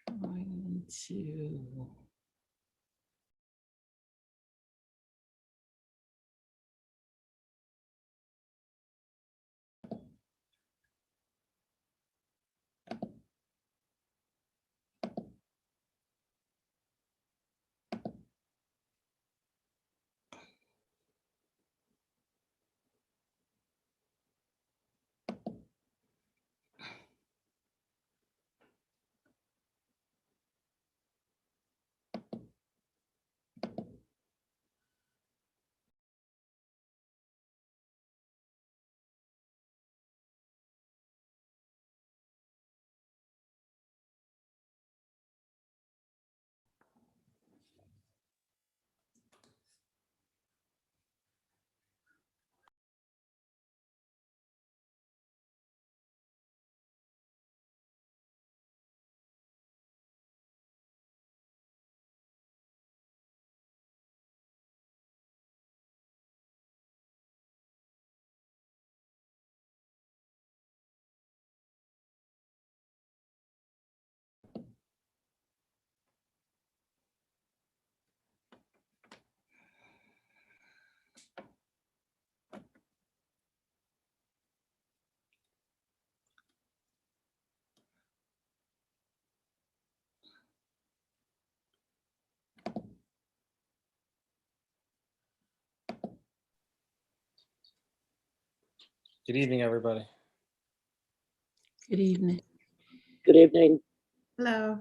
Going to Good evening, everybody. good evening. Good evening. Hello.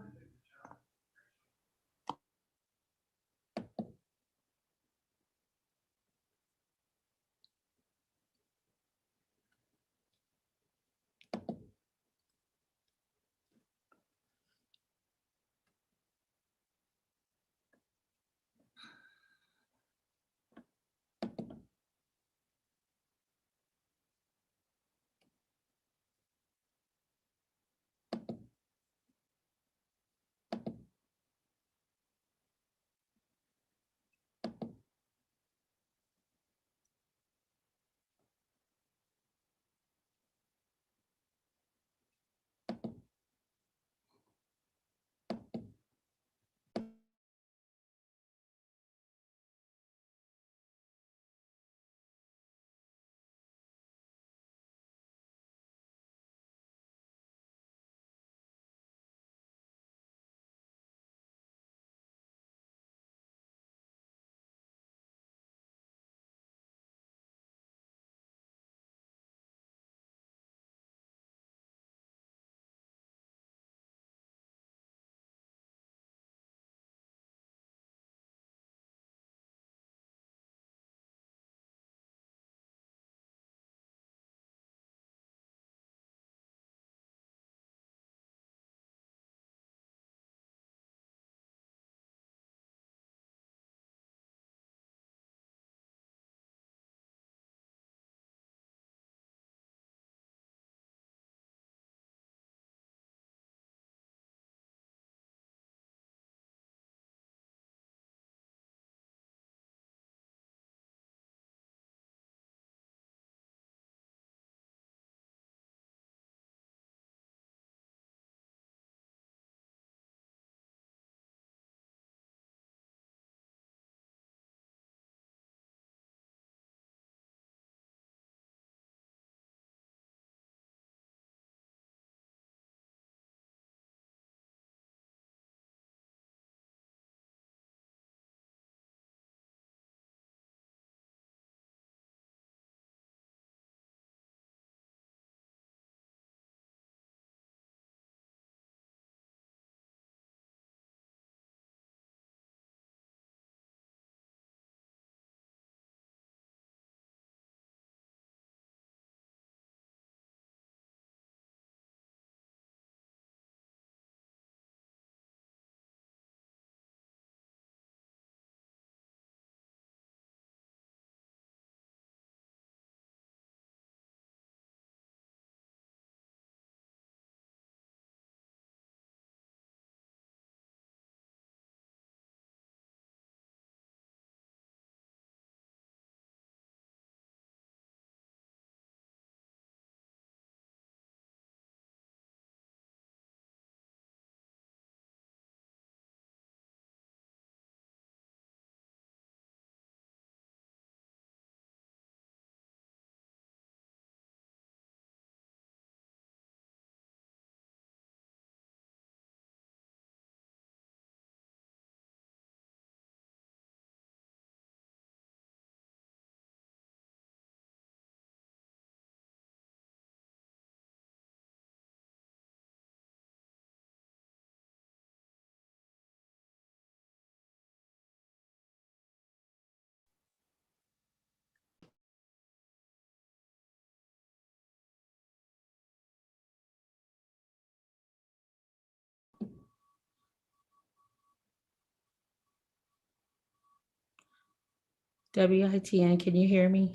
WITN, can you hear me?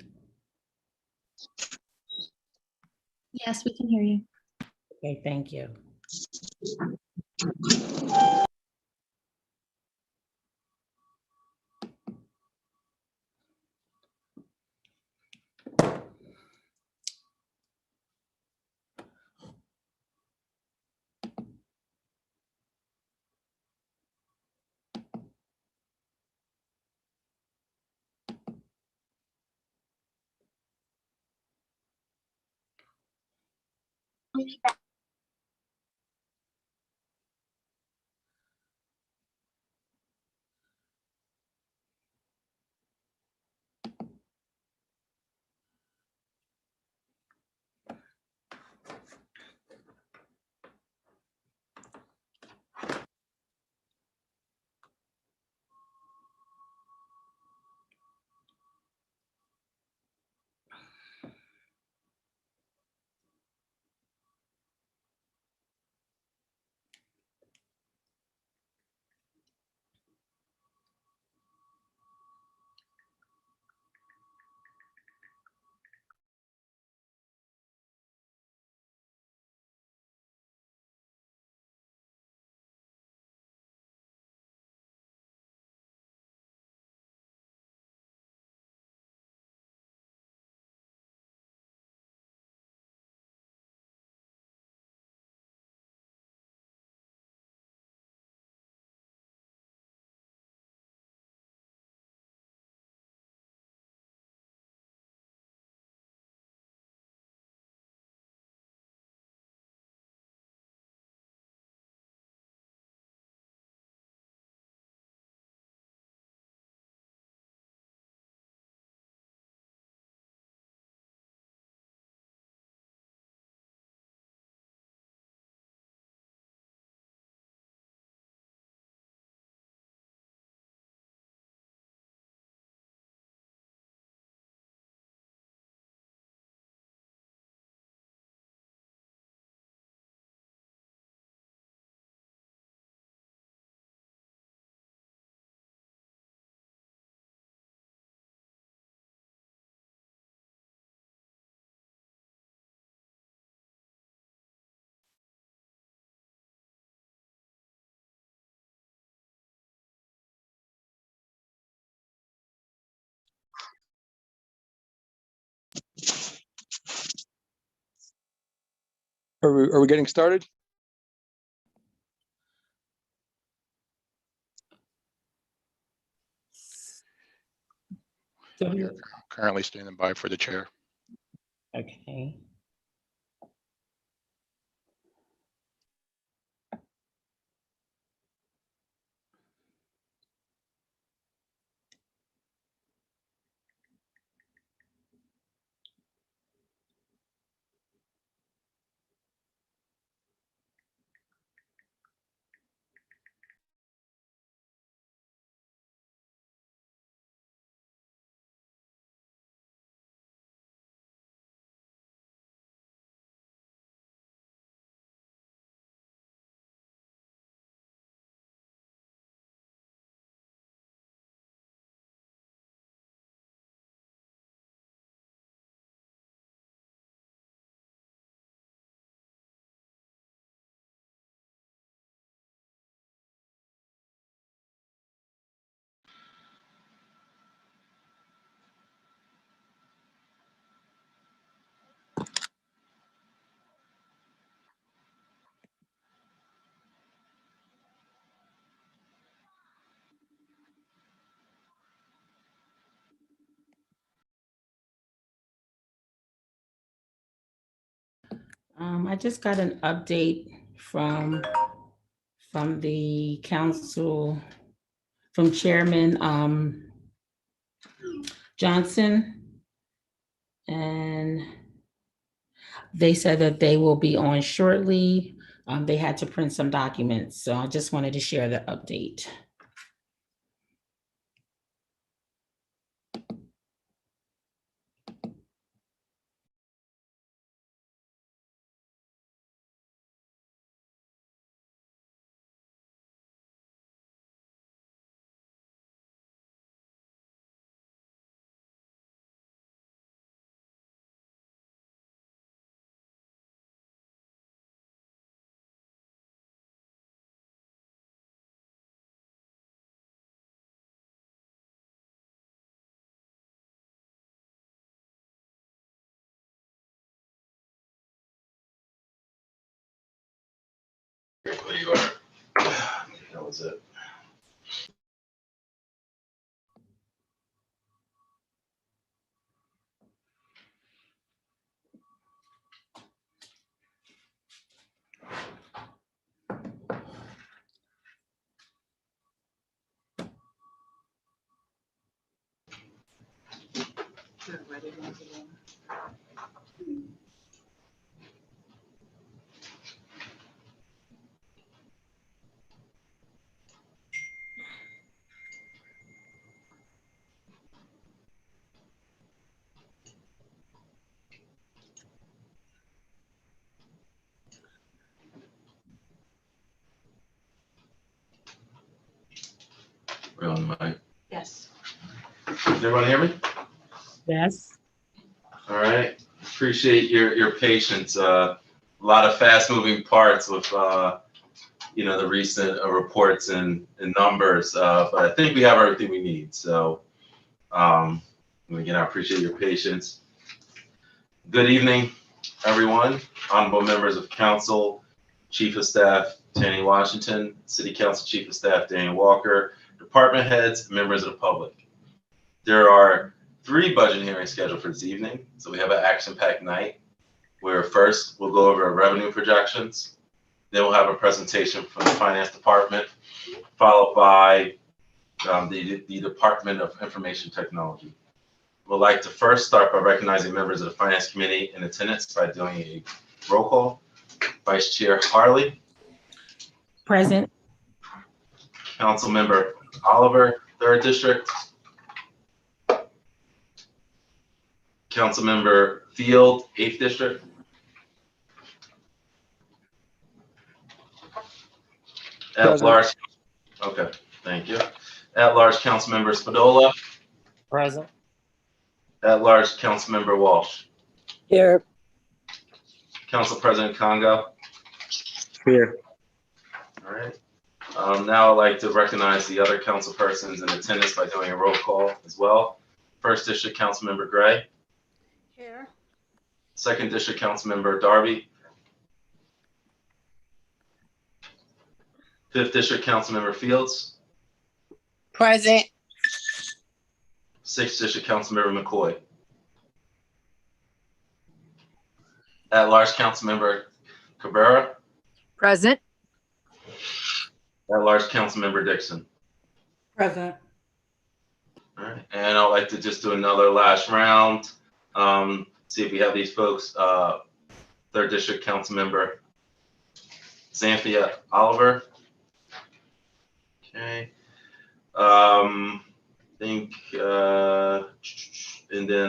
Yes, we can hear you. Okay, thank you. Are we getting started? W- You're currently standing by for the chair. Okay. I just got an update from the council, from Chairman Johnson. And they said that they will be on shortly. They had to print some documents, so I just wanted to share the update. was it. We're on the mic. Yes. Can everyone hear me? Yes. All right. Appreciate your patience. A lot of fast moving parts with the recent reports and numbers, but I think we have everything we need. So again, I appreciate your patience. Good evening, everyone. Honorable members of council, Chief of Staff Tanny Washington, City Council Chief of Staff Daniel Walker, department heads, members of the public. There are 3 budget hearings scheduled for this evening. So we have an action-packed night where first we'll go over revenue projections. Then we'll have a presentation from the finance department, followed by the Department of Information Technology. We'd like to first start by recognizing members of the finance committee in attendance by doing a roll call. Vice Chair Harley. Present. Councilmember Oliver, 3rd District. Councilmember Field, 8th District. At Present. large, okay, thank you. At large, Councilmember Spadola. Present. At large, Councilmember Walsh. Here. Council President Congo. Here. All right. Now I'd like to recognize the other council persons in attendance by doing a roll call as well. 1st District Councilmember Gray. Here. 2nd District Councilmember Darby. 5th District Councilmember Fields. Present. 6th District Councilmember McCoy. At large Councilmember Cabrera. Present. At large Councilmember Dixon. Present. All right, and I'd like to just do another last round. See if we have these folks. 3rd District Councilmember Xanthia Oliver. Okay. And then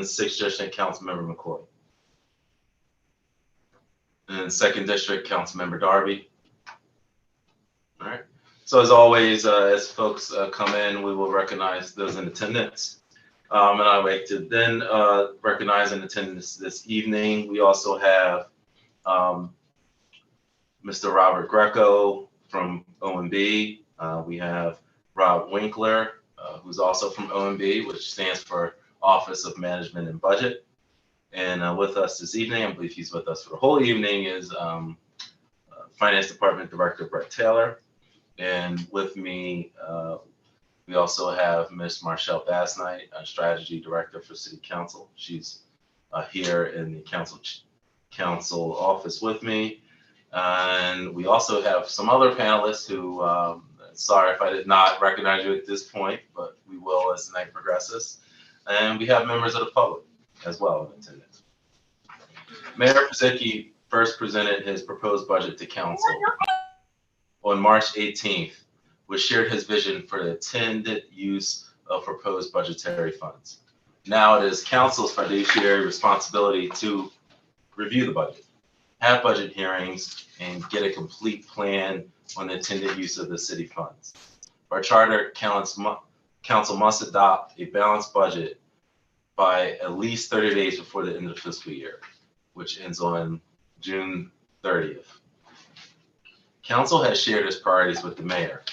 6th District Councilmember McCoy. And 2nd District Councilmember Darby. All right. So as always, as folks come in, we will recognize those in attendance. And I'd like to then recognize in attendance this evening. We also have Mr. Robert Greco from OMB. We have Rob Winkler, who's also from OMB, which stands for Office of Management and Budget. And with us this evening, I believe he's with us for the whole evening, is Finance Department Director Brett Taylor. And with me, we also have Ms. Marshall Bassnight, Strategy Director for City Council. She's here in the council office with me. And we also have some other panelists who, sorry if I did not recognize you at this point, but we will as the night progresses. And we have members of the public as well in attendance. Mayor Pazicki first presented his proposed budget to council on March 18th, which shared his vision for the intended use of proposed budgetary funds. Now it is council's fiduciary responsibility to review the budget, have budget hearings, and get a complete plan on the intended use of the city funds. Our charter, council must adopt a balanced budget by at least 30 days before the end of the fiscal year, which ends on June 30th. Council has shared its priorities with the mayor,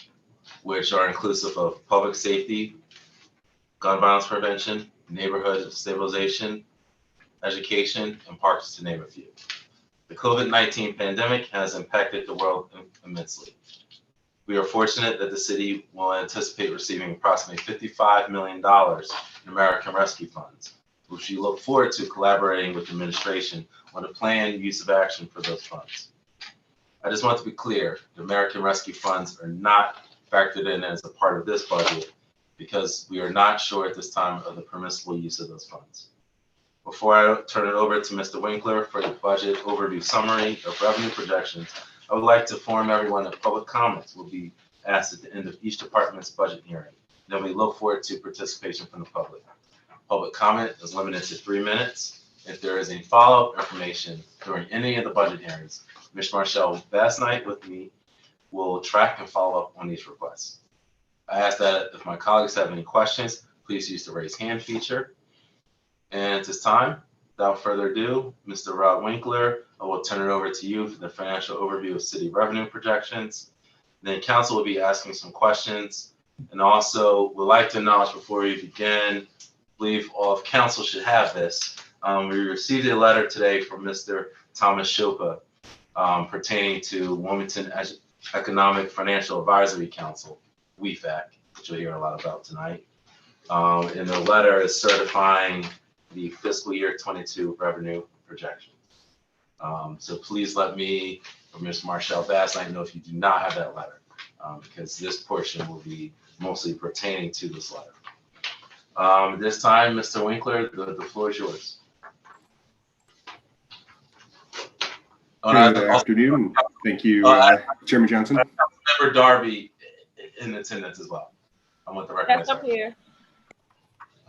which are inclusive of public safety, gun violence prevention, neighborhood stabilization, education, and parks, to name a few. The COVID-19 pandemic has impacted the world immensely. We are fortunate that the city will anticipate receiving approximately $55 million in American Rescue Funds, which we look forward to collaborating with the administration on a planned use of action for those funds. I just want to be clear, the American Rescue Funds are not factored in as a part of this budget because we are not sure at this time of the permissible use of those funds. Before I turn it over to Mr. Winkler for the budget overview summary of revenue projections, I would like to inform everyone that public comments will be asked at the end of each department's budget hearing. Then we look forward to participation from the public. Public comment is limited to 3 minutes. If there is any follow-up information during any of the budget hearings, Ms. Marshall Bassnight with me will track and follow up on these requests. I ask that if my colleagues have any questions, please use the raise hand feature. And at this time, without further ado, Mr. Rob Winkler, I will turn it over to you for the financial overview of city revenue projections. Then council will be asking some questions. And also would like to acknowledge before we begin, I believe all of council should have this. We received a letter today from Mr. Thomas Shopa pertaining to Wilmington Economic Financial Advisory Council, WEFAC, which you'll hear a lot about tonight. And the letter is certifying the fiscal year 22 revenue projection. So please let me or Ms. Marshall Bassnight know if you do not have that letter, because this portion will be mostly pertaining to this letter. This time, Mr. Winkler, the floor is yours. Good afternoon. Thank you, Chairman Johnson. Member Darby in attendance as well. I want the record. That's up here.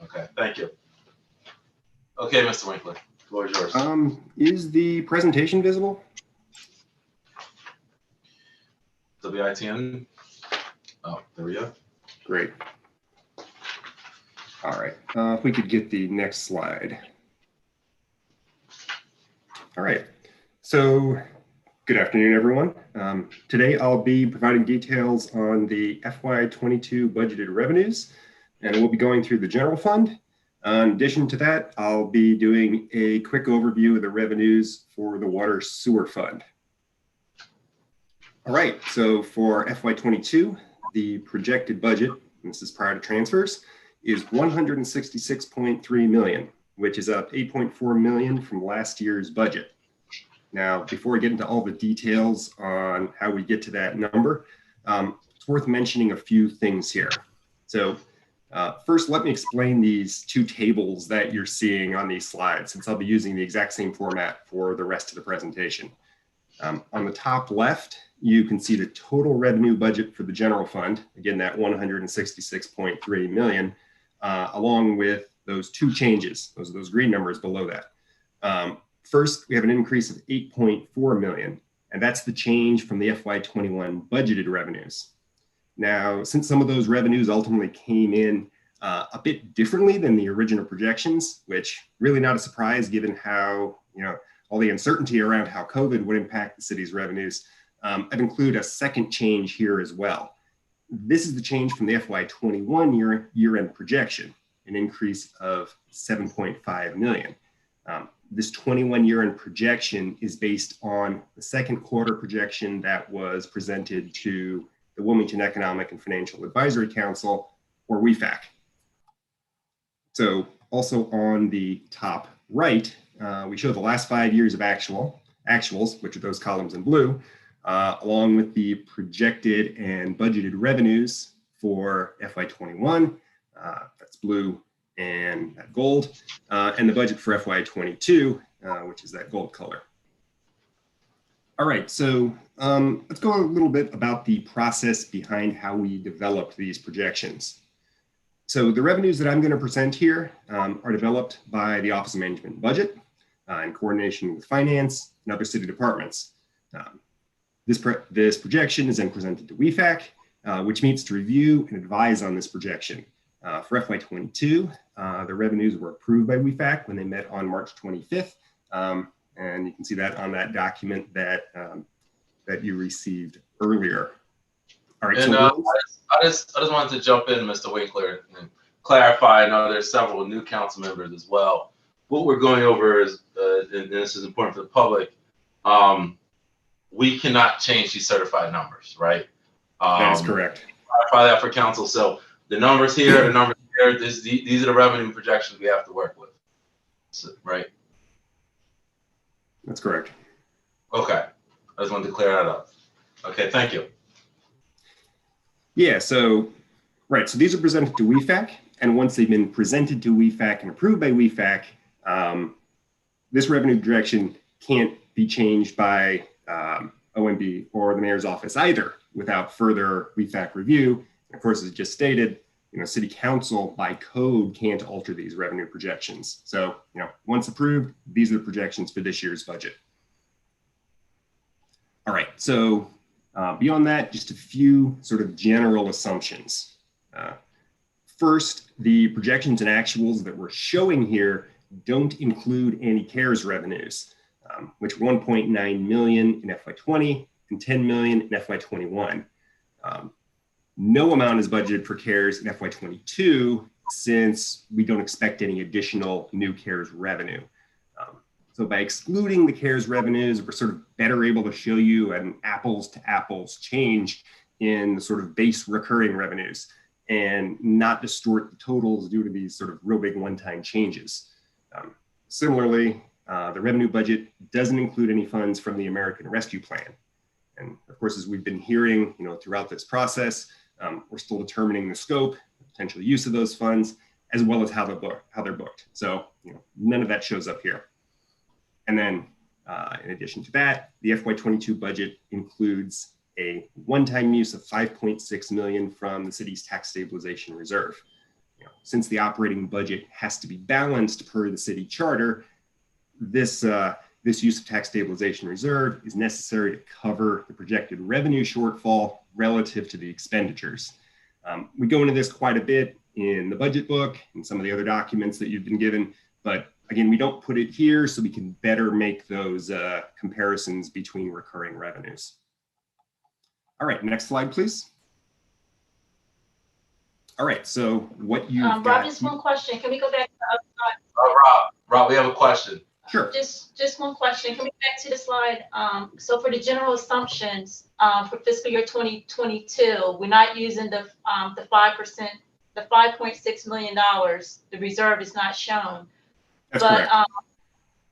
Okay, thank you. Okay, Mr. Winkler, the floor is yours. Is the presentation visible? WITN. Oh, there we go. Great. All right, if we could get the next slide. All right, so good afternoon, everyone. Today I'll be providing details on the FY22 budgeted revenues, and we'll be going through the general fund. In addition to that, I'll be doing a quick overview of the revenues for the water sewer fund. All right, so for FY22, the projected budget, and this is prior to transfers, is $166.3 million, which is up $8.4 million from last year's budget. Now, before I get into all the details on how we get to that number, it's worth mentioning a few things here. So first, let me explain these two tables that you're seeing on these slides, since I'll be using the exact same format for the rest of the presentation. On the top left, you can see the total revenue budget for the general fund, again, that $166.3 million, along with those two changes, those green numbers below that. First, we have an increase of $8.4 million, and that's the change from the FY21 budgeted revenues. Now, since some of those revenues ultimately came in a bit differently than the original projections, which really not a surprise given how, all the uncertainty around how COVID would impact the city's revenues, I've included a second change here as well. This is the change from the FY21 year-end projection, an increase of $7.5 million. This 21 year-end projection is based on the second quarter projection that was presented to the Wilmington Economic and Financial Advisory Council, or WEFAC. So also on the top right, we show the last 5 years of actuals, which are those columns in blue, along with the projected and budgeted revenues for FY21, that's blue and that gold, and the budget for FY22, which is that gold color. All right, so let's go a little bit about the process behind how we developed these projections. So the revenues that I'm going to present here are developed by the Office of Management and Budget in coordination with finance and other city departments. This projection is then presented to WEFAC, which meets to review and advise on this projection. For FY22, the revenues were approved by WEFAC when they met on March 25th. And you can see that on that document that that you received earlier. All right. And so I just wanted to jump in, Mr. Winkler, and clarify. I know there's several new council members as well. What we're going over is, and this is important for the public, we cannot change these certified numbers, right? That is correct. Clarify that for council. So the numbers here, these are the revenue projections we have to work with. So, right? That's correct. Okay. I just wanted to clear that up. Okay, thank you. Yeah, so, right, so these are presented to WEFAC, and once they've been presented to WEFAC and approved by WEFAC, this revenue projection can't be changed by OMB or the mayor's office either without further WEFAC review. And of course, as just stated, city council by code can't alter these revenue projections. So, once approved, these are the projections for this year's budget. All right, so beyond that, just a few sort of general assumptions. First, the projections and actuals that we're showing here don't include any CARES revenues, which were 1.9 million in FY20 and 10 million in FY21. No amount is budgeted for CARES in FY22 since we don't expect any additional new CARES revenue. So by excluding the CARES revenues, we're sort of better able to show you an apples to apples change in the sort of base recurring revenues and not distort the totals due to these sort of real big one-time changes. Similarly, the revenue budget doesn't include any funds from the American Rescue Plan. And of course, as we've been hearing, throughout this process, we're still determining the scope, potential use of those funds, as well as how they're booked. So, none of that shows up here. And then, in addition to that, the FY22 budget includes a one-time use of 5.6 million from the city's tax stabilization reserve. Since the operating budget has to be balanced per the city charter, this use of tax stabilization reserve is necessary to cover the projected revenue shortfall relative to the expenditures. We go into this quite a bit in the budget book and some of the other documents that you've been given, but again, we don't put it here so we can better make those comparisons between recurring revenues. All right, next slide, please. All right, so what you Rob, just one question. Can we go back to Rob, we have a question. Sure. Just one question. Can we go back to the slide? So for the general assumptions for fiscal year 2022, we're not using the 5%, the $5.6 million. The reserve is not shown. That's but correct.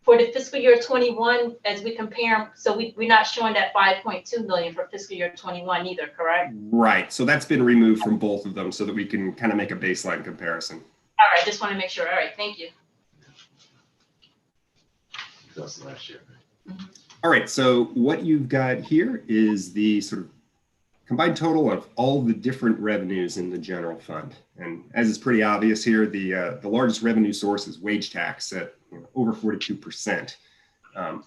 For the fiscal year 21, as we compare them, so we're not showing that 5.2 million for fiscal year 21 either, correct? Right. So that's been removed from both of them so that we can kind of make a baseline comparison. All right, just want to make sure. All right, thank you. That's last year. All right. So what you've got here is the sort of combined total of all the different revenues in the general fund. And as is pretty obvious here, the largest revenue source is wage tax at over 42%.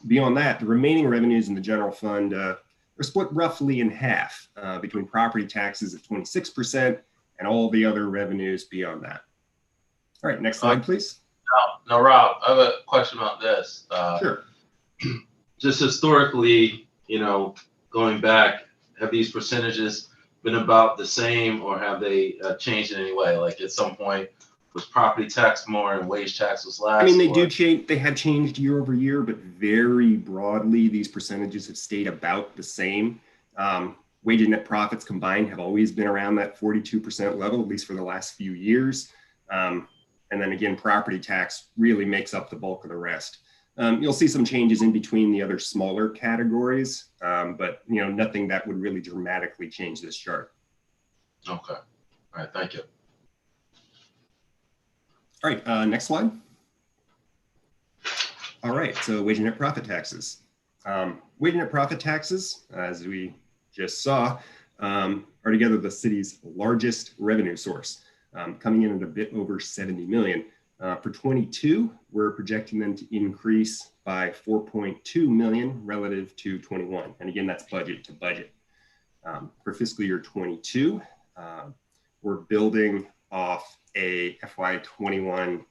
Beyond that, the remaining revenues in the general fund are split roughly in half between property taxes at 26% and all the other revenues beyond that. All right, next slide, please. Now, Rob, I have a question about this. Sure. Just historically, going back, have these percentages been about the same, or have they changed in any way? Like at some point, was property tax more and wage tax was less? I mean, they do change. They have changed year over year, but very broadly, these percentages have stayed about the same. Wage and net profits combined have always been around that 42% level, at least for the last few years. And then again, property tax really makes up the bulk of the rest. You'll see some changes in between the other smaller categories, but nothing that would really dramatically change this chart. Okay. All right. Thank you. All right. Next slide. All right. So wage and net profit taxes. Wage and net profit taxes, as we just saw, are together the city's largest revenue source, coming in at a bit over 70 million. For 22, we're projecting them to increase by 4.2 million relative to 21. And again, that's budget to budget. For fiscal year 22, we're building off a FY21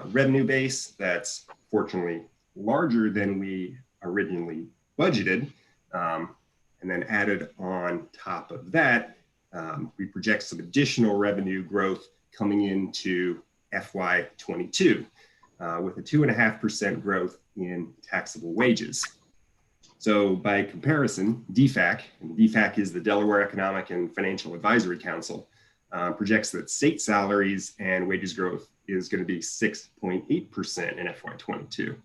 revenue base that's fortunately larger than we originally budgeted. And then added on top of that, we project some additional revenue growth coming into FY22 with a 2.5% growth in taxable wages. So by comparison, DFAC, and DFAC is the Delaware Economic and Financial Advisory Council, projects that state salaries and wages growth is going to be 6.8% in FY22.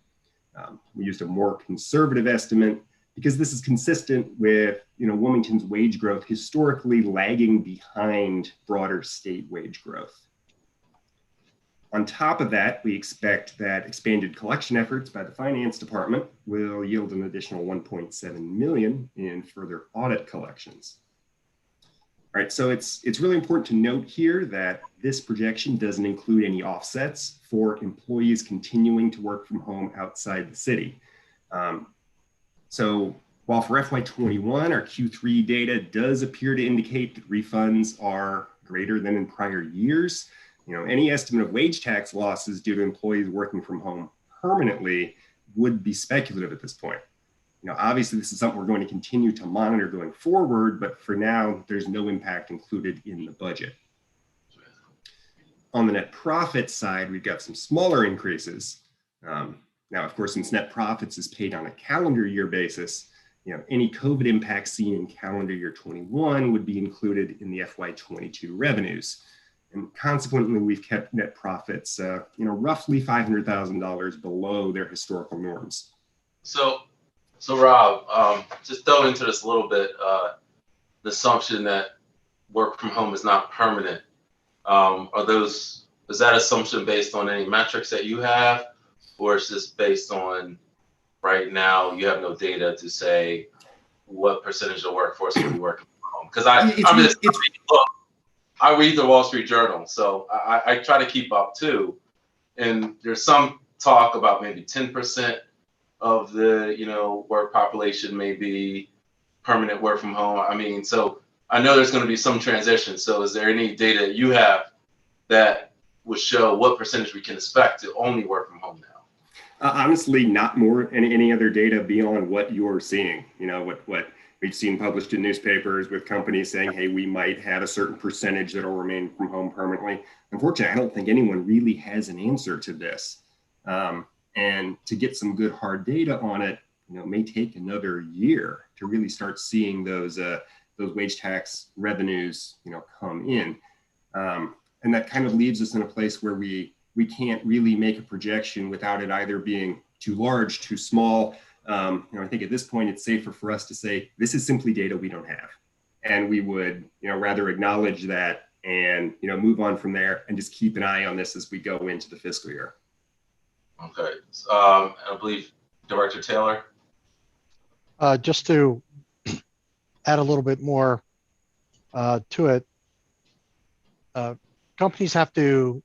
We used a more conservative estimate because this is consistent with Wilmington's wage growth historically lagging behind broader state wage growth. On top of that, we expect that expanded collection efforts by the finance department will yield an additional $1.7 million in further audit collections. All right, so it's really important to note here that this projection doesn't include any offsets for employees continuing to work from home outside the city. So while for FY21, our Q3 data does appear to indicate that refunds are greater than in prior years, any estimate of wage tax losses due to employees working from home permanently would be speculative at this point. Obviously this is something we're going to continue to monitor going forward, but for now, there's no impact included in the budget. On the net profit side, we've got some smaller increases. Now, of course, since net profits is paid on a calendar year basis, any COVID impacts seen in calendar year 21 would be included in the FY22 revenues. And consequently, we've kept net profits, roughly $500,000 below their historical norms. So Rob, just delve into this a little bit, the assumption that work from home is not permanent. Is that assumption based on any metrics that you have, or is this based on right now you have no data to say what percentage of the workforce will be working from home? Because I read the Wall Street Journal, so I try to keep up too. And there's some talk about maybe 10% of the work population may be permanent work from home. I mean, so I know there's going to be some transition. So is there any data you have that would show what percentage we can expect to only work from home now? Honestly, not more any other data beyond what you're seeing. What we've seen published in newspapers with companies saying, hey, we might have a certain percentage that will remain from home permanently. Unfortunately, I don't think anyone really has an answer to this. And to get some good hard data on it, may take another year to really start seeing those wage tax revenues, come in. And that kind of leaves us in a place where we can't really make a projection without it either being too large, too small. I think at this point, it's safer for us to say, this is simply data we don't have. And we would, rather acknowledge that and, move on from there and just keep an eye on this as we go into the fiscal year. Okay. I believe Director Taylor. Just to add a little bit more to it, companies have to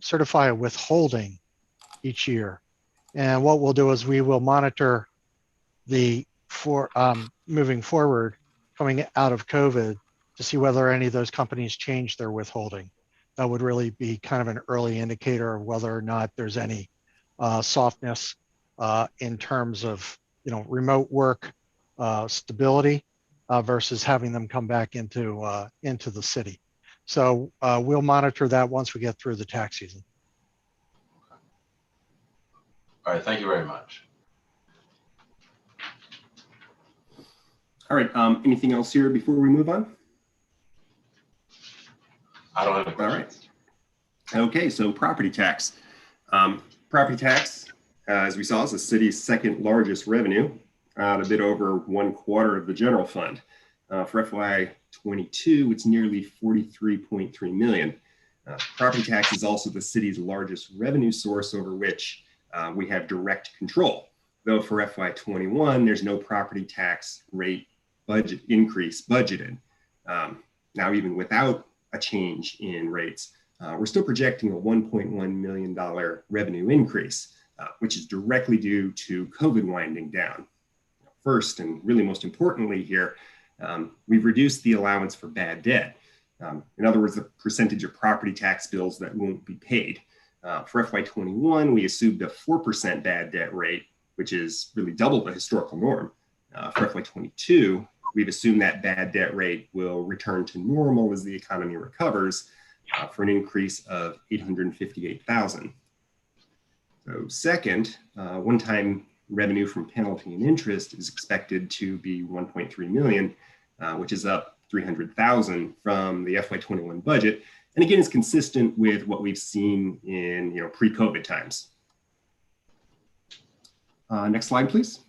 certify a withholding each year. And what we'll do is we will monitor moving forward, coming out of COVID, to see whether any of those companies change their withholding. That would really be kind of an early indicator of whether or not there's any softness in terms of remote work stability versus having them come back into the city. So we'll monitor that once we get through the tax season. All right, thank you very much. All right, anything else here before we move on? I don't have a question. All right. Okay, so property tax. Property tax, as we saw, is the city's second largest revenue, a bit over 1/4 of the general fund. For FY22, it's nearly $43.3 million. Property tax is also the city's largest revenue source over which we have direct control. Though for FY21, there's no property tax rate budget increase budgeted. Now, even without a change in rates, we're still projecting a $1.1 million revenue increase, which is directly due to COVID winding down. First, and really most importantly here, we've reduced the allowance for bad debt. In other words, the percentage of property tax bills that won't be paid. For FY21, we assumed a 4% bad debt rate, which is really double the historical norm. For FY22, we've assumed that bad debt rate will return to normal as the economy recovers, for an increase of $858,000. So second, one-time revenue from penalty and interest is expected to be 1.3 million, which is up 300,000 from the FY21 budget. And again, it's consistent with what we've seen in pre-COVID times. Next slide, please.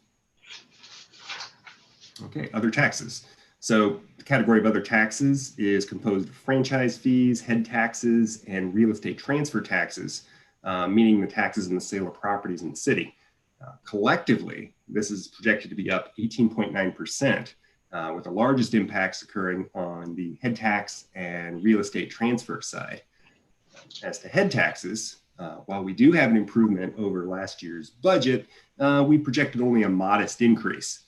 Okay, other taxes. So the category of other taxes is composed of franchise fees, head taxes, and real estate transfer taxes, meaning the taxes in the sale of properties in the city. Collectively, this is projected to be up 18.9%, with the largest impacts occurring on the head tax and real estate transfer side. As to head taxes, while we do have an improvement over last year's budget, we projected only a modest increase.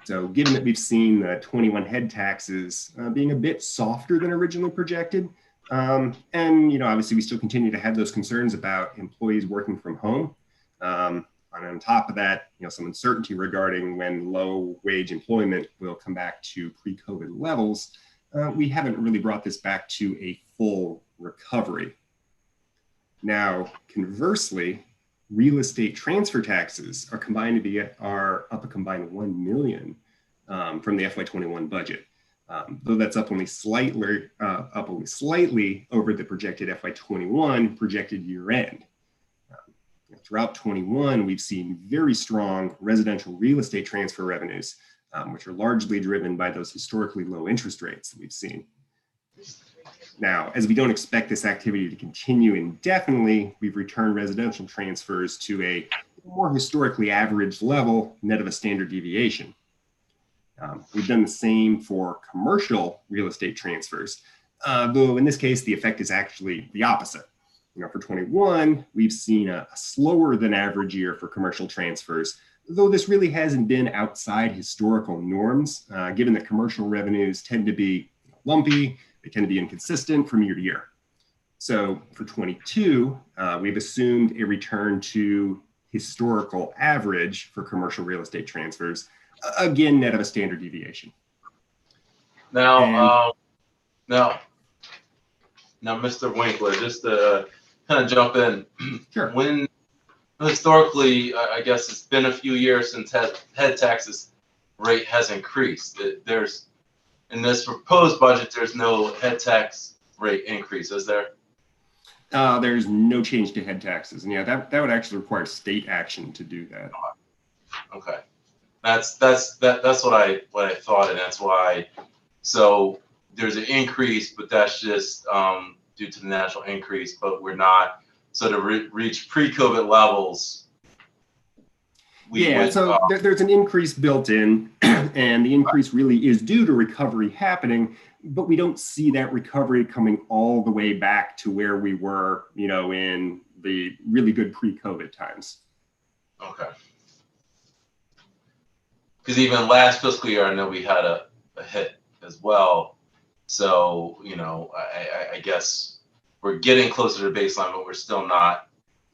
So given that we've seen the 21 head taxes being a bit softer than originally projected, and obviously we still continue to have those concerns about employees working from home. And on top of that, some uncertainty regarding when low wage employment will come back to pre-COVID levels, we haven't really brought this back to a full recovery. Now, conversely, real estate transfer taxes are up a combined 1 million from the FY21 budget, though that's up only slightly over the projected FY21 projected year end. Throughout 21, we've seen very strong residential real estate transfer revenues, which are largely driven by those historically low interest rates that we've seen. Now, as we don't expect this activity to continue indefinitely, we've returned residential transfers to a more historically average level, net of a standard deviation. We've done the same for commercial real estate transfers, though in this case, the effect is actually the opposite. For 21, we've seen a slower than average year for commercial transfers, though this really hasn't been outside historical norms, given that commercial revenues tend to be lumpy. They tend to be inconsistent from year to year. So for 22, we've assumed a return to historical average for commercial real estate transfers, again, net of a standard deviation. Now, Mr. Winkler, just to kind of jump in. Sure. When historically, I guess it's been a few years since head taxes rate has increased. There's in this proposed budget, there's no head tax rate increase, is there? There's no change to head taxes, and that would actually require state action to do that. Okay, that's what I thought, and that's why. So there's an increase, but that's just due to the natural increase, but we're not. So to reach pre-COVID levels. There's an increase built in, and the increase really is due to recovery happening, but we don't see that recovery coming all the way back to where we were, in the really good pre-COVID times. Okay. Because even last fiscal year, I know we had a hit as well. So, I guess we're getting closer to baseline, but we're still not.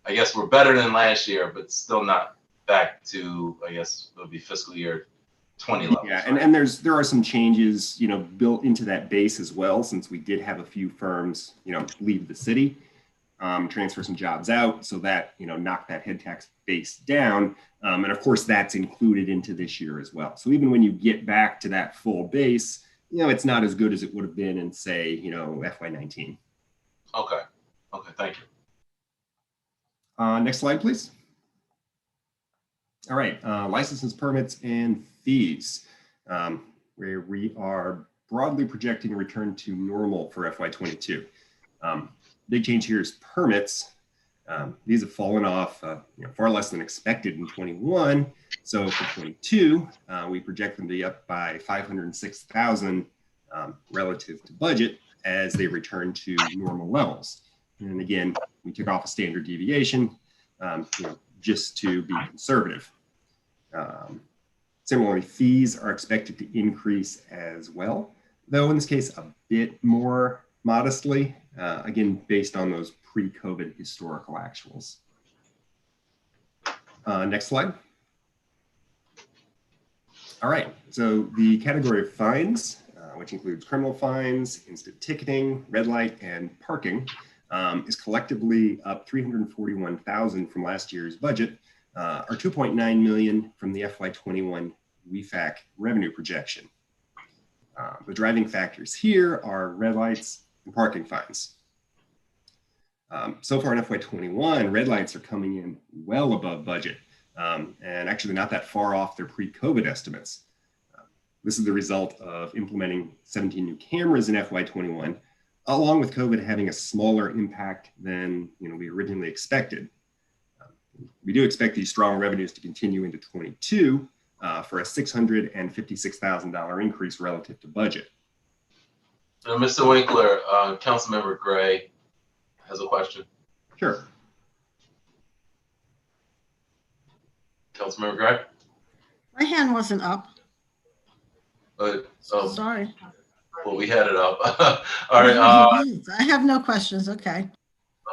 I guess we're better than last year, but still not back to, I guess it would be fiscal year 20 levels. Yeah, and there are some changes, built into that base as well, since we did have a few firms, leave the city, transfer some jobs out, so that, knocked that head tax base down. And of course, that's included into this year as well. So even when you get back to that full base, it's not as good as it would have been in, say, FY19. Okay, thank you. Next slide, please. All right, licenses, permits, and fees, where we are broadly projecting a return to normal for FY22. Big change here is permits. These have fallen off far less than expected in 21. So for 22, we project them to be up by 506,000 relative to budget as they return to normal levels. And again, we took off a standard deviation just to be conservative. Similarly, fees are expected to increase as well, though in this case a bit more modestly, again, based on those pre-COVID historical actuals. Next slide. All right, so the category of fines, which includes criminal fines, instant ticketing, red light, and parking, is collectively up 341,000 from last year's budget, are 2.9 million from the FY21 WEFAC revenue projection. The driving factors here are red lights and parking fines. So far in FY21, red lights are coming in well above budget, and actually not that far off their pre-COVID estimates. This is the result of implementing 17 new cameras in FY21, along with COVID having a smaller impact than we originally expected. We do expect these strong revenues to continue into 22 for a $656,000 increase relative to budget. Mr. Winkler, Councilmember Gray has a question. Sure. Councilmember Gray? My hand wasn't up. Sorry. Well, we had it up. All right. I have no questions. Okay.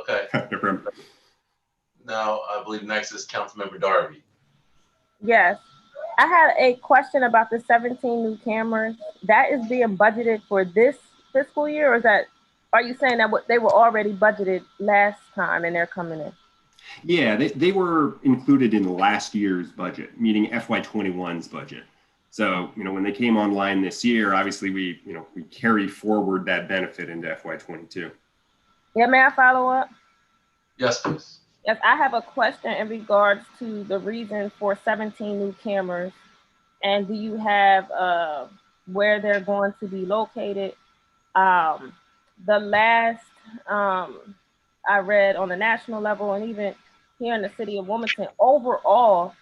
Okay. No problem. Now, I believe next is Councilmember Darby. Yes. I had a question about the 17 new cameras. That is being budgeted for this fiscal year, or are you saying that they were already budgeted last time and they're coming in? Yeah, they were included in last year's budget, meaning FY21's budget. So, when they came online this year, obviously we carry forward that benefit into FY22. Yeah, may I follow up? Yes, please. Yes, I have a question in regards to the reason for 17 new cameras. And do you have where they're going to be located? The last I read on the national level and even here in the city of Wilmington, overall,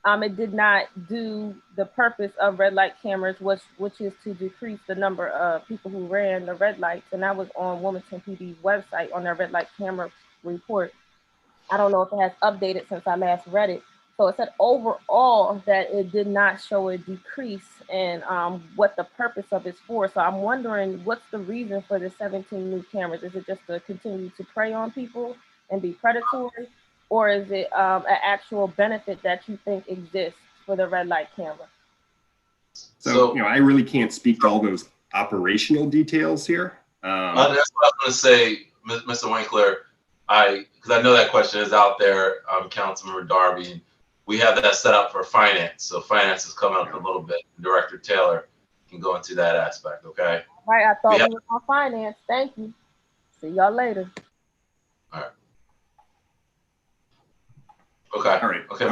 it did not do the purpose of red light cameras, which is to decrease the number of people who ran the red lights. And that was on Wilmington PD's website on their red light camera report. I don't know if it has updated since I last read it. So it said overall that it did not show a decrease in what the purpose of it's for. So I'm wondering, what's the reason for the 17 new cameras? Is it just to continue to prey on people and be predatory? Or is it an actual benefit that you think exists for the red light camera? So I really can't speak to all those operational details here. That's what I was going to say, Mr. Winkler. Because I know that question is out there, Councilmember Darby. We have that set up for finance. So finance is coming up a little bit. Director Taylor can go into that aspect, okay? Right, I thought we were on finance. Thank you. See y'all later. All right. Okay. All right. Okay.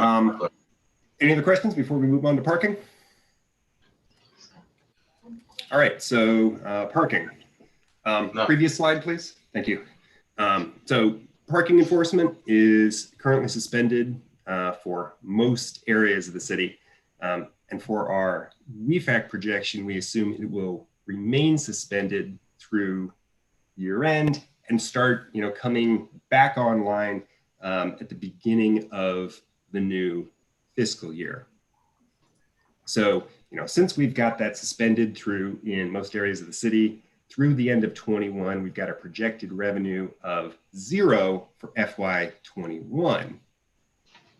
Any other questions before we move on to parking? All right. So parking. No. Previous slide, please. Thank you. So parking enforcement is currently suspended for most areas of the city. And for our WEFAC projection, we assume it will remain suspended through year end and start coming back online at the beginning of the new fiscal year. So, since we've got that suspended through in most areas of the city, through the end of 21, we've got a projected revenue of 0 for FY21.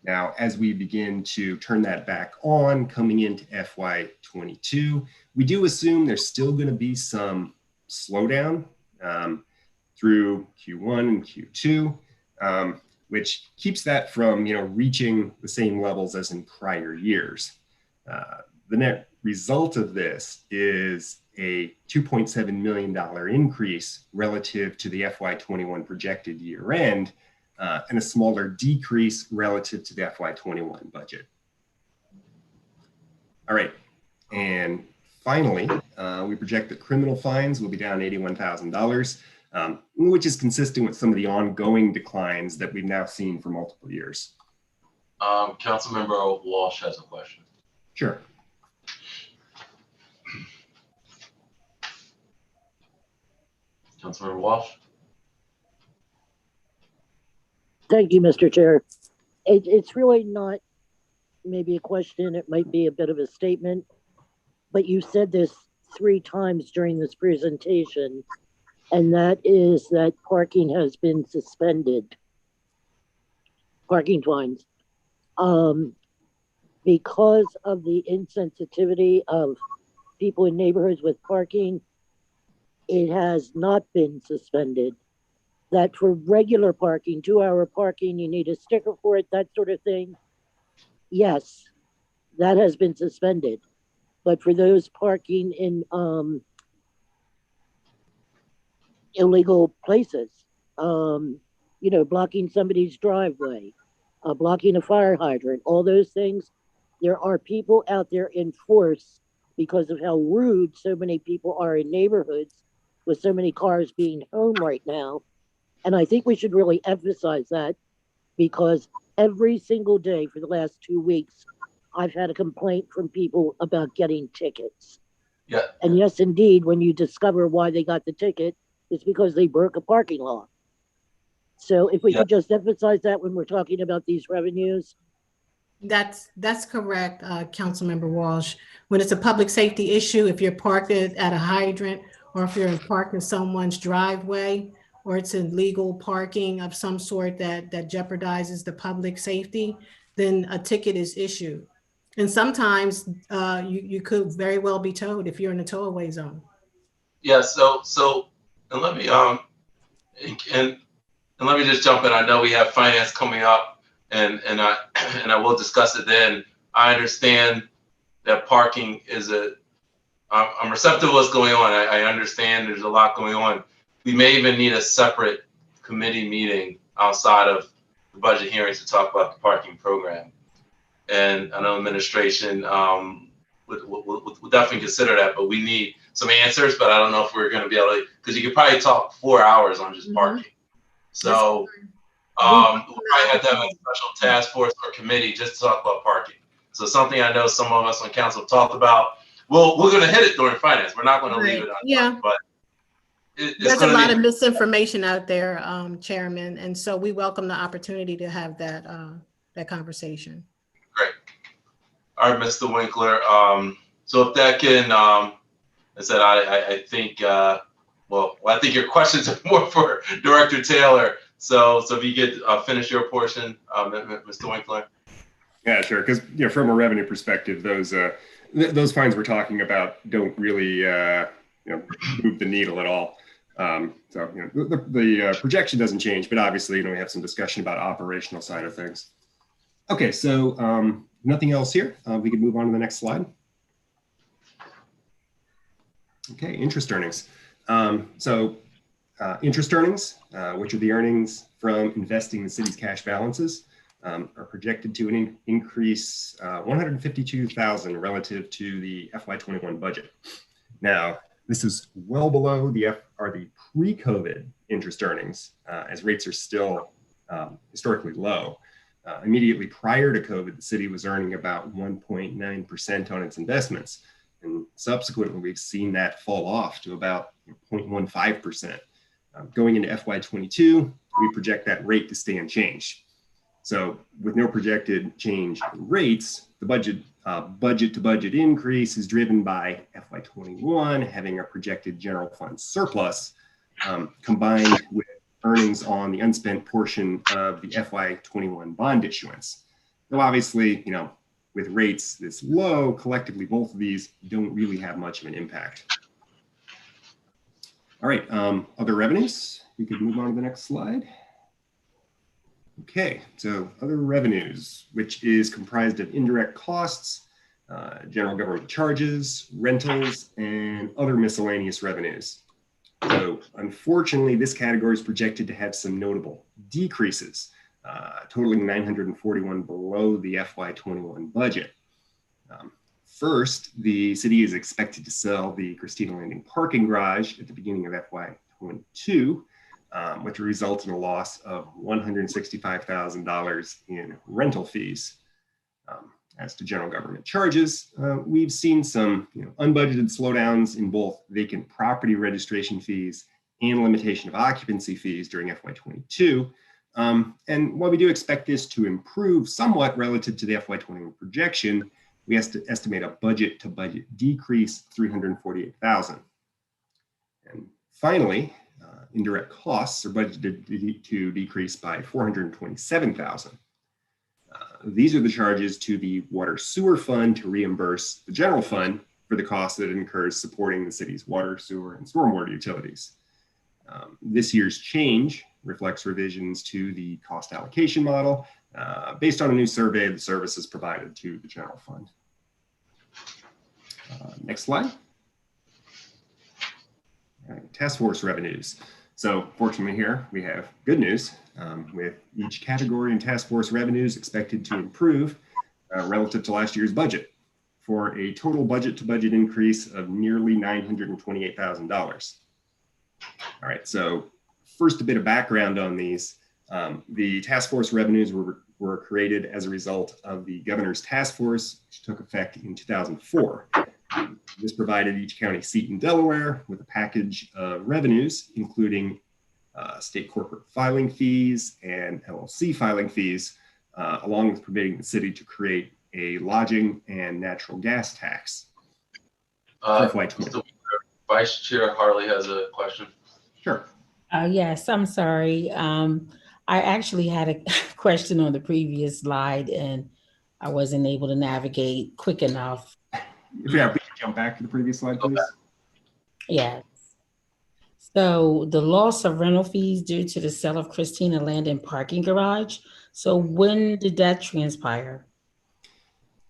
Now, as we begin to turn that back on coming into FY22, we do assume there's still going to be some slowdown through Q1 and Q2, which keeps that from reaching the same levels as in prior years. The net result of this is a $2.7 million increase relative to the FY21 projected year end, and a smaller decrease relative to the FY21 budget. All right, and finally, we project that criminal fines will be down $81,000, which is consistent with some of the ongoing declines that we've now seen for multiple years. Councilmember Walsh has a question. Sure. Councilmember Walsh. Thank you, Mr. Chair. It's really not maybe a question, it might be a bit of a statement, but you said this 3 times during this presentation, and that is that parking has been suspended, parking fines. Because of the insensitivity of people in neighborhoods with parking, it has not been suspended. That for regular parking, 2-hour parking, you need a sticker for it, that sort of thing. yes, that has been suspended. But for those parking in illegal places, blocking somebody's driveway, blocking a fire hydrant, all those things, there are people out there in force because of how rude so many people are in neighborhoods with so many cars being home right now. And I think we should really emphasize that, because every single day for the last 2 weeks, I've had a complaint from people about getting tickets. Yeah. And yes, indeed, when you discover why they got the ticket, it's because they broke a parking law. So if we could just emphasize that when we're talking about these revenues. That's correct, Councilmember Walsh. When it's a public safety issue, if you're parked at a hydrant, or if you're parked in someone's driveway, or it's illegal parking of some sort that jeopardizes the public safety, then a ticket is issued. And sometimes you could very well be towed if you're in a towaway zone. Yeah. So and let me and let me just jump in. I know we have finance coming up, and I will discuss it then. I understand that parking is I'm receptive to what's going on. I understand there's a lot going on. We may even need a separate committee meeting outside of the budget hearings to talk about the parking program. And I know administration would definitely consider that, but we need some answers. But I don't know if we're going to be able to, because you could probably talk 4 hours on just parking. So we'll probably have to have a special task force or committee just to talk about parking. So something I know some of us on council have talked about. Well, we're going to hit it during finance. We're not going to leave it on. Yeah. But there's a lot of misinformation out there, Chairman, and so we welcome the opportunity to have that conversation. Great. All right, Mr. Winkler. So if that can, I said, I think, well, I think your questions are more for Director Taylor. So if you could finish your portion, Mr. Winkler. Yeah, sure. Because from a revenue perspective, those fines we're talking about don't really move the needle at all. So the projection doesn't change, but obviously we have some discussion about operational side of things. Okay, so nothing else here. We can move on to the next slide. Okay, interest earnings. Interest earnings, which are the earnings from investing the city's cash balances, are projected to increase $152,000 relative to the FY21 budget. Now, this is well below the pre-COVID interest earnings, as rates are still historically low. Immediately prior to COVID, the city was earning about 1.9% on its investments. And subsequently, we've seen that fall off to about 0.15%. Going into FY22, we project that rate to stay unchanged. So with no projected change in rates, the budget to budget increase is driven by FY21 having a projected general fund surplus, combined with earnings on the unspent portion of the FY21 bond issuance. Though obviously, with rates this low, collectively, both of these don't really have much of an impact. All right, other revenues. We could move on to the next slide. Okay, so other revenues, which is comprised of indirect costs, general government charges, rentals, and other miscellaneous revenues. So unfortunately, this category is projected to have some notable decreases, totaling 941 below the FY21 budget. First, the city is expected to sell the Christina Landing parking garage at the beginning of FY22, which will result in a loss of $165,000 in rental fees. As to general government charges, we've seen some unbudgeted slowdowns in both vacant property registration fees and limitation of occupancy fees during FY22. And while we do expect this to improve somewhat relative to the FY21 projection, we have to estimate a budget to budget decrease $348,000. And finally, indirect costs are budgeted to decrease by $427,000. These are the charges to the water sewer fund to reimburse the general fund for the costs that it incurs supporting the city's water, sewer, and stormwater utilities. This year's change reflects revisions to the cost allocation model based on a new survey of the services provided to the general fund. Next slide. All right, task force revenues. So fortunately here we have good news with each category in task force revenues expected to improve relative to last year's budget for a total budget to budget increase of nearly $928,000. All right, so first a bit of background on these. The task force revenues were created as a result of the governor's task force, which took effect in 2004. This provided each county seat in Delaware with a package of revenues, including state corporate filing fees and LLC filing fees, along with permitting the city to create a lodging and natural gas tax. Mr. Vice Chair Harley has a question. Sure. Yes, I'm sorry. I actually had a question on the previous slide and I wasn't able to navigate quick enough. Yeah, we can jump back to the previous slide, please. Yes. So the loss of rental fees due to the sale of Christina Land and Parking Garage. So when did that transpire?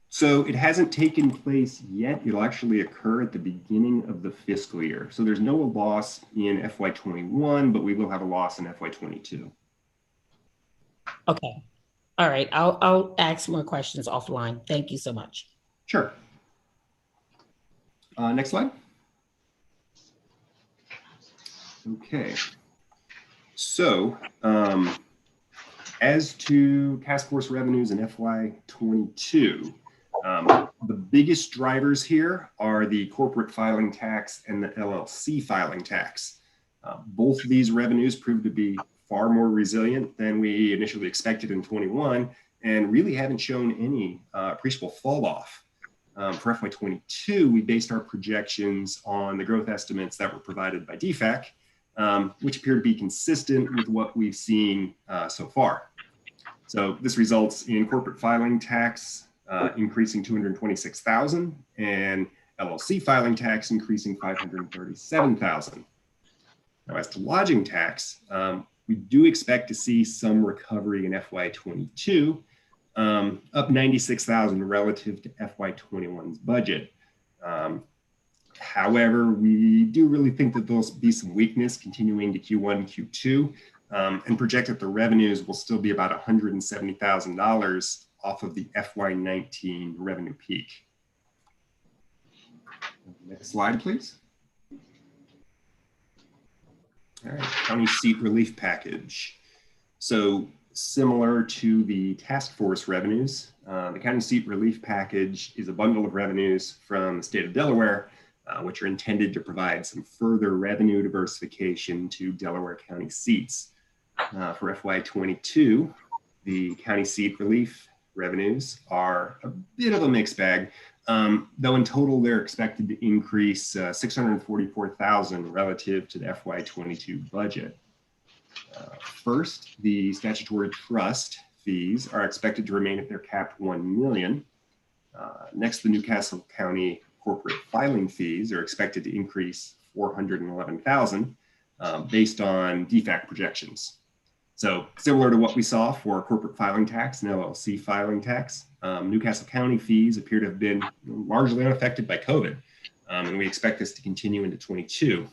So it hasn't taken place yet. It'll actually occur at the beginning of the fiscal year. So there's no loss in FY21, but we will have a loss in FY22. Okay. All right. I'll ask more questions offline. Thank you so much. Sure. Next slide. Okay. So as to task force revenues in FY22, the biggest drivers here are the corporate filing tax and the LLC filing tax. Both of these revenues proved to be far more resilient than we initially expected in 21 and really haven't shown any appreciable fall off. For FY22, we based our projections on the growth estimates that were provided by DFAC, which appear to be consistent with what we've seen so far. So this results in corporate filing tax increasing $226,000 and LLC filing tax increasing $537,000. Now, as to lodging tax, we do expect to see some recovery in FY22, up $96,000 relative to FY21's budget. However, we do really think that there'll be some weakness continuing to Q1 and Q2, and project that the revenues will still be about $170,000 off of the FY19 revenue peak. Next slide, please. All right, county seat relief package. So similar to the task force revenues, the county seat relief package is a bundle of revenues from the state of Delaware, which are intended to provide some further revenue diversification to Delaware County seats. For FY22, the county seat relief revenues are a bit of a mixed bag, though in total they're expected to increase $644,000 relative to the FY22 budget. First, the statutory trust fees are expected to remain at their capped $1 million. Next, the Newcastle County corporate filing fees are expected to increase $411,000 based on DFAC projections. So similar to what we saw for corporate filing tax and LLC filing tax, Newcastle County fees appear to have been largely unaffected by COVID, and we expect this to continue into 22.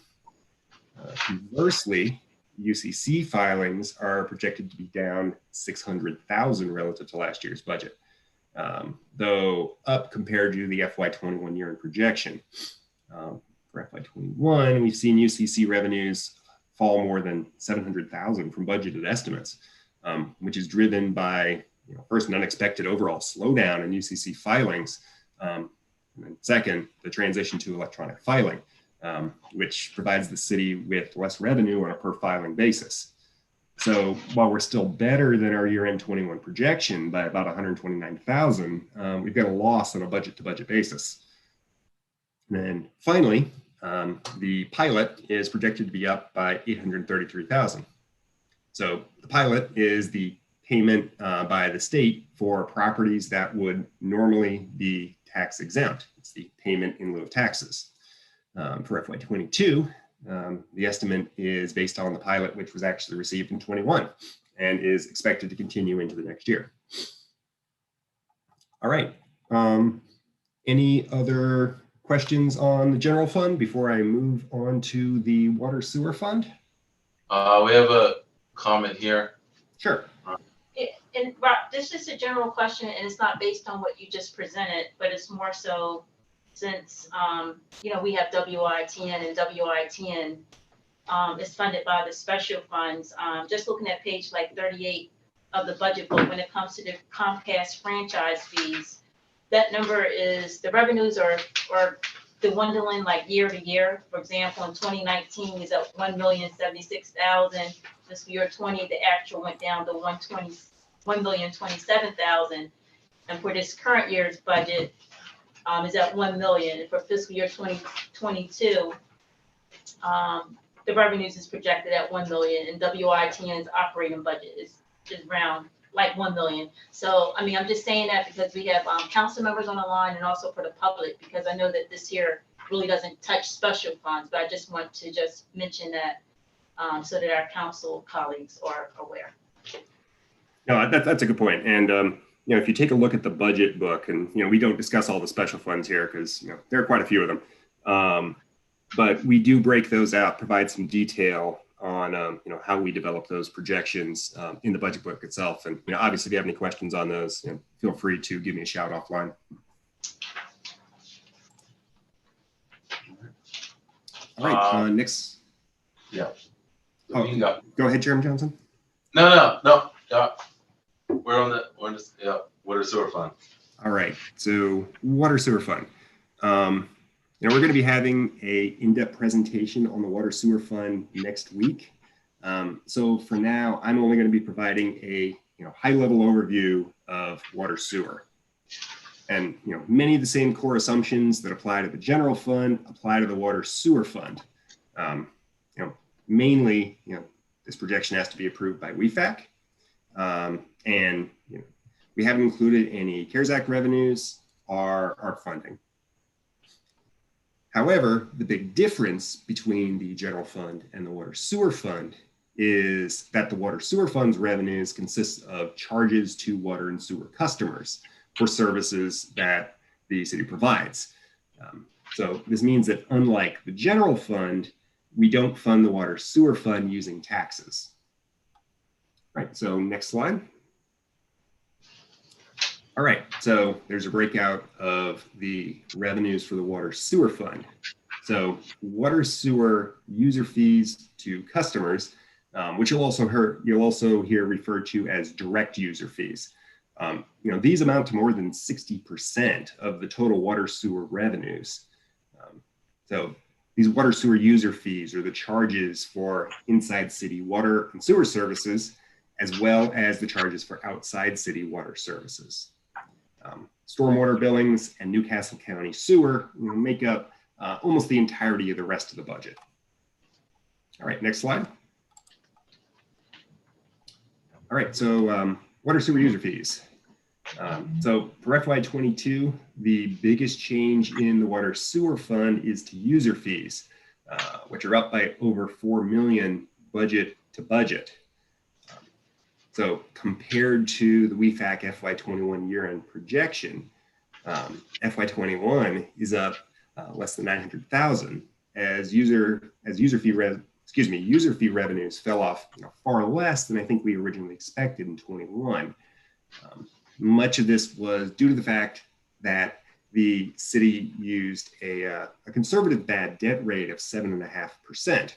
Conversely, UCC filings are projected to be down $600,000 relative to last year's budget, though up compared to the FY21 year in projection. For FY21, we've seen UCC revenues fall more than $700,000 from budgeted estimates, which is driven by, first, an unexpected overall slowdown in UCC filings, and then second, the transition to electronic filing, which provides the city with less revenue on a per filing basis. So while we're still better than our year-end 21 projection by about $129,000, we've got a loss on a budget-to-budget basis. And then finally, the pilot is projected to be up by $833,000. So the pilot is the payment by the state for properties that would normally be tax exempt. It's the payment in lieu of taxes. For FY22, the estimate is based on the pilot, which was actually received in 21 and is expected to continue into the next year. All right. Any other questions on the general fund before I move on to the water sewer fund? We have a comment here. Sure. And Rob, this is a general question, and it's not based on what you just presented, but it's more so since, we have WITN, and WITN is funded by the special funds. Just looking at page like 38 of the budget book, when it comes to the Comcast franchise fees, that number is, the revenues are dwindling like year to year. For example, in 2019 is at 1,076,000. This year 20, the actual went down to 1,027,000. And for this current year's budget, is at 1 million. And for fiscal year 2022, the revenues is projected at 1 million, and WITN's operating budget is around like 1 million. So, I mean, I'm just saying that because we have council members on the line, and also for the public, because I know that this here really doesn't touch special funds, but I just want to just mention that so that our council colleagues are aware. No, that's a good point. And, if you take a look at the budget book, and, we don't discuss all the special funds here because, there are quite a few of them. But we do break those out, provide some detail on, how we develop those projections in the budget book itself. And, obviously, if you have any questions on those, feel free to give me a shout offline. All right, next. Yeah. Oh, go ahead, Chairman Johnson. No. We're on the water sewer fund. All right, so water sewer fund. We're going to be having a in-depth presentation on the water sewer fund next week. So for now, I'm only going to be providing a high-level overview of water sewer. And many of the same core assumptions that apply to the general fund apply to the water sewer fund. Mainly, this projection has to be approved by WEFAC. And we haven't included any CARES Act revenues or our funding. However, the big difference between the general fund and the water sewer fund is that the water sewer fund's revenues consist of charges to water and sewer customers for services that the city provides. So this means that unlike the general fund, we don't fund the water sewer fund using taxes. Right, so next slide. All right, so there's a breakout of the revenues for the water sewer fund. So water sewer user fees to customers, which you'll also hear referred to as direct user fees. These amount to more than 60% of the total water sewer revenues. So these water sewer user fees are the charges for inside city water and sewer services, as well as the charges for outside city water services. Stormwater Billings and Newcastle County Sewer make up almost the entirety of the rest of the budget. All right, next slide. All right, so water sewer user fees. So for FY22, the biggest change in the water sewer fund is to user fees, which are up by over 4 million budget to budget. So compared to the WEFAC FY21 year-end projection, FY21 is up less than 900,000 as user fee revenues fell off far less than I think we originally expected in 21. Much of this was due to the fact that the city used a conservative bad debt rate of 7.5%,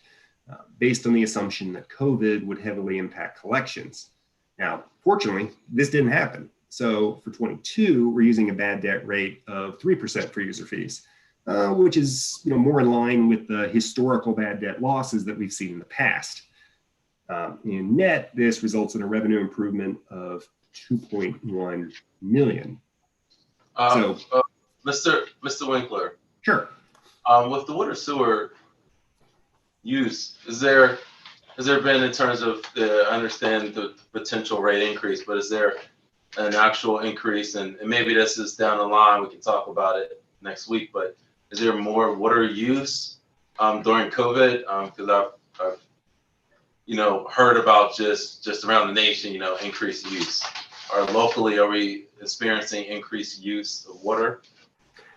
based on the assumption that COVID would heavily impact collections. Now, fortunately, this didn't happen. So for 22, we're using a bad debt rate of 3% for user fees, which is more in line with the historical bad debt losses that we've seen in the past. In net, this results in a revenue improvement of 2.1 million. Mr. Winkler. Sure. With the water sewer use, has there been, in terms of I understand the potential rate increase, but is there an actual increase? And maybe this is down the line, we can talk about it next week, but is there more water use during COVID? Because I've heard about just around the nation, increased use. locally, are we experiencing increased use of water?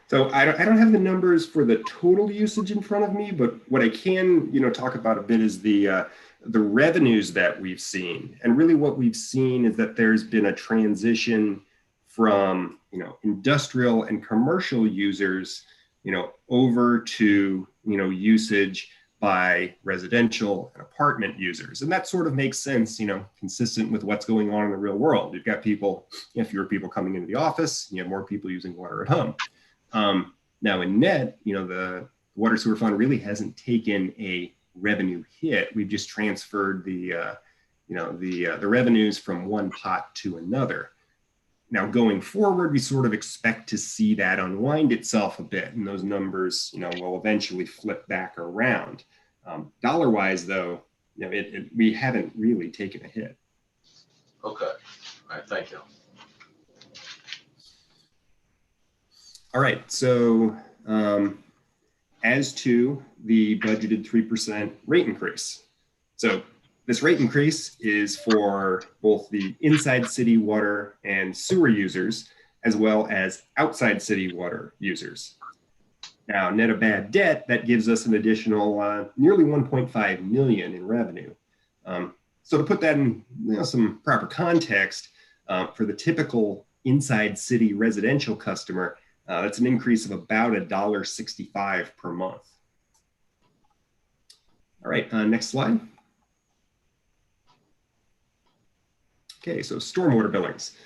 So I don't have the numbers for the total usage in front of me, but what I can, talk about a bit is the revenues that we've seen. And really what we've seen is that there's been a transition from, industrial and commercial users, over to, usage by residential and apartment users. And that sort of makes sense, consistent with what's going on in the real world. You've got fewer people coming into the office, you have more people using water at home. Now in net, the water sewer fund really hasn't taken a revenue hit. We've just transferred the revenues from one pot to another. Now going forward, we sort of expect to see that unwind itself a bit, and those numbers, will eventually flip back around. Dollar-wise, though, we haven't really taken a hit. Okay. All right. Thank you. All right, so as to the budgeted 3% rate increase. So this rate increase is for both the inside city water and sewer users, as well as outside city water users. Now, net of bad debt, that gives us an additional nearly 1.5 million in revenue. So to put that in some proper context, for the typical inside city residential customer, that's an increase of about $1.65 per month. All right, next slide. Okay, so stormwater billings.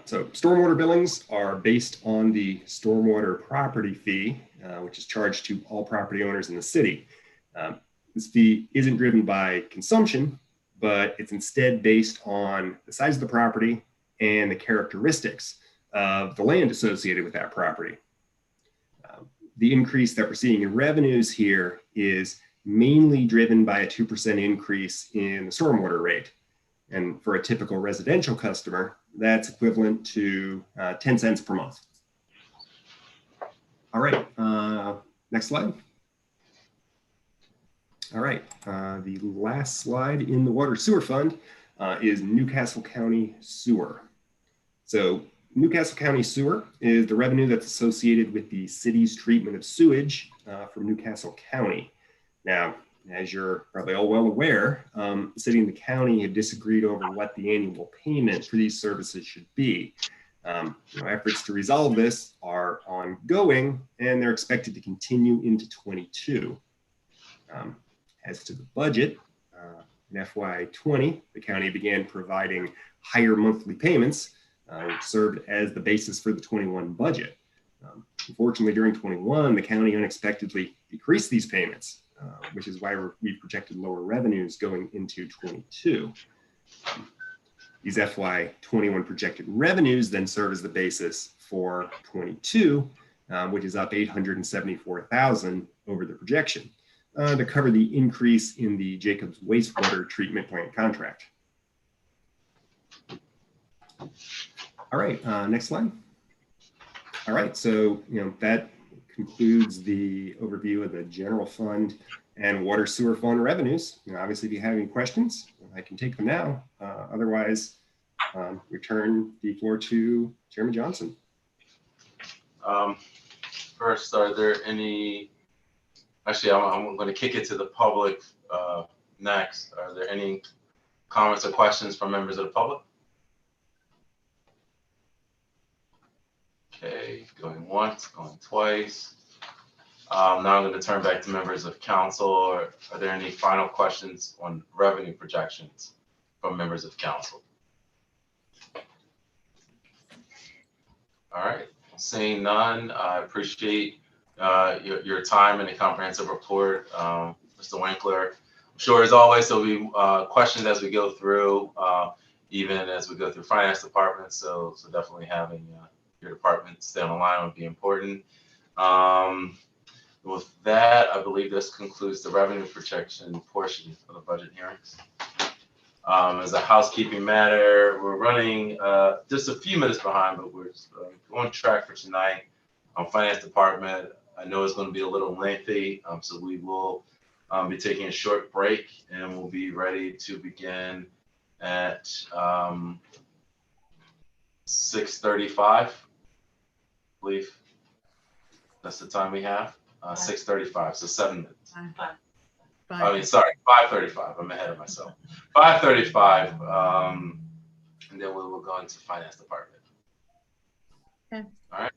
So stormwater billings are based on the stormwater property fee, which is charged to all property owners in the city. This fee isn't driven by consumption, but it's instead based on the size of the property and the characteristics of the land associated with that property. The increase that we're seeing in revenues here is mainly driven by a 2% increase in the stormwater rate. And for a typical residential customer, that's equivalent to 10 cents per month. All right, next slide. All right, the last slide in the water sewer fund is Newcastle County Sewer. So Newcastle County Sewer is the revenue that's associated with the city's treatment of sewage from Newcastle County. Now, as you're probably all well aware, the city and the county have disagreed over what the annual payment for these services should be. Efforts to resolve this are ongoing, and they're expected to continue into 22. As to the budget, in FY20, the county began providing higher monthly payments, which served as the basis for the 21 budget. Unfortunately, during 21, the county unexpectedly decreased these payments, which is why we've projected lower revenues going into 22. These FY21 projected revenues then serve as the basis for 22, which is up 874,000 over the projection to cover the increase in the Jacobs wastewater treatment plant contract. All right, next slide. All right, so that concludes the overview of the general fund and water sewer fund revenues. Obviously, if you have any questions, I can take them now. Otherwise, return the floor to Chairman Johnson. First, are there any? Actually, I'm going to kick it to the public next. Are there any comments or questions from members of the public? Okay, going once, going twice. Now I'm going to turn back to members of council. Are there any final questions on revenue projections from members of council? All right, seeing none, I appreciate your time and the comprehensive report, Mr. Winkler. I'm sure as always there'll be questions as we go through, even as we go through finance department. So definitely having your department stay on the line would be important. With that, I believe this concludes the revenue projection portion of the budget hearings. As a housekeeping matter, we're running just a few minutes behind, but we're on track for tonight. Finance department, I know it's going to be a little lengthy, so we will be taking a short break, and we'll be ready to begin at 6:35. I believe that's the time we have. 6:35, so 7 minutes. I mean, sorry, 5:35. I'm ahead of myself. 5:35, and then we will go into finance department. Okay. All right.